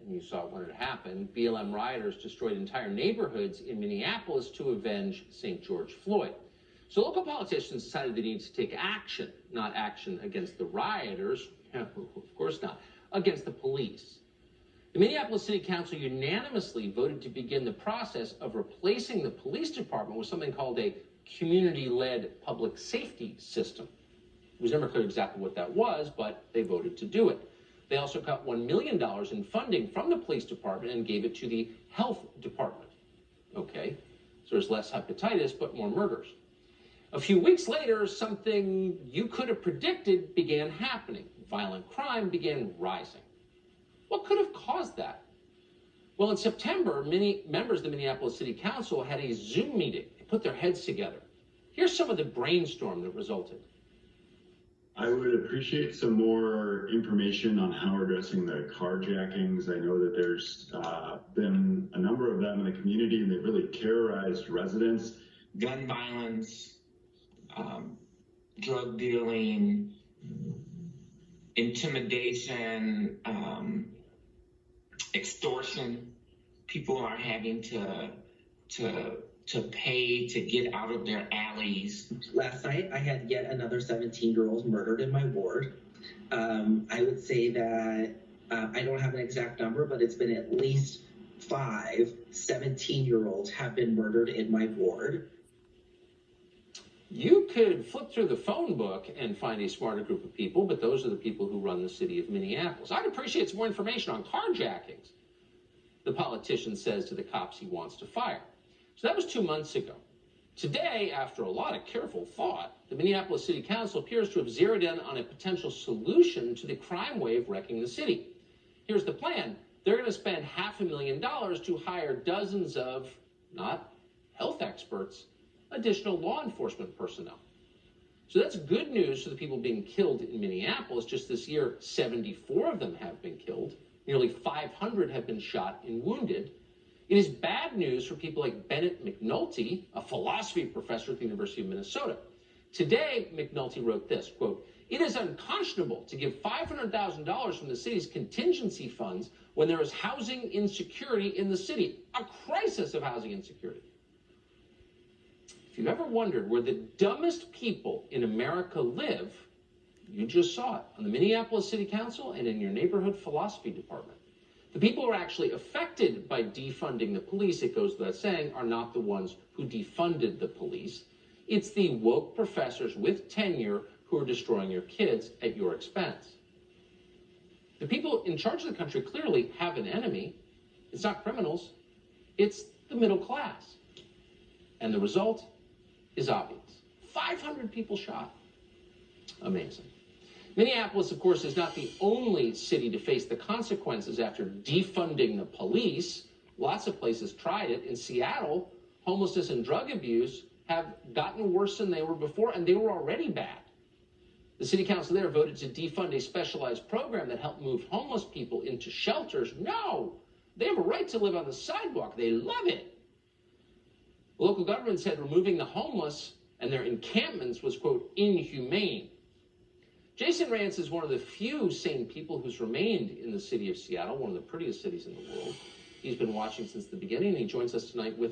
and you saw it when it happened. BLM rioters destroyed entire neighborhoods in Minneapolis to avenge St. George Floyd. So local politicians decided they needed to take action, not action against the rioters, of course not, against the police. The Minneapolis City Council unanimously voted to begin the process of replacing the police department with something called a community-led public safety system. It was never clear exactly what that was, but they voted to do it. They also cut $1 million in funding from the police department and gave it to the health department. Okay, so there's less hepatitis, but more murders. A few weeks later, something you could have predicted began happening. Violent crime began rising. What could have caused that? Well, in September, many members of the Minneapolis City Council had a Zoom meeting. They put their heads together. Here's some of the brainstorm that resulted. I would appreciate some more information on how we're addressing the carjackings. I know that there's been a number of them in the community, and they've really terrorized residents. Gun violence, drug dealing, intimidation, extortion. People are having to pay to get out of their alleys. Last night, I had yet another 17-year-old murdered in my ward. I would say that I don't have an exact number, but it's been at least 5 17-year-olds have been murdered in my ward. You could flip through the phone book and find a smarter group of people, but those are the people who run the city of Minneapolis. I'd appreciate some more information on carjackings, the politician says to the cops he wants to fire. So that was 2 months ago. Today, after a lot of careful thought, the Minneapolis City Council appears to have zeroed in on a potential solution to the crime wave wrecking the city. Here's the plan. They're going to spend $500,000 to hire dozens of, not health experts, additional law enforcement personnel. So that's good news for the people being killed in Minneapolis. Just this year, 74 of them have been killed. Nearly 500 have been shot and wounded. It is bad news for people like Bennett McNulty, a philosophy professor at the University of Minnesota. Today, McNulty wrote this, quote, "It is unconscionable to give $500,000 from the city's contingency funds when there is housing insecurity in the city, a crisis of housing insecurity." If you've ever wondered where the dumbest people in America live, you just saw it on the Minneapolis City Council and in your neighborhood philosophy department. The people who are actually affected by defunding the police, it goes without saying, are not the ones who defunded the police. It's the woke professors with tenure who are destroying your kids at your expense. The people in charge of the country clearly have an enemy. It's not criminals. It's the middle class. And the result is obvious. 500 people shot. Amazing. Minneapolis, of course, is not the only city to face the consequences after defunding the police. Lots of places tried it. In Seattle, homelessness and drug abuse have gotten worse than they were before, and they were already bad. The city council there voted to defund a specialized program that helped move homeless people into shelters. No, they have a right to live on the sidewalk. They love it. Local government said removing the homeless and their encampments was, quote, inhumane. Jason Rance is one of the few sane people who's remained in the city of Seattle, one of the prettiest cities in the world. He's been watching since the beginning, and he joins us tonight with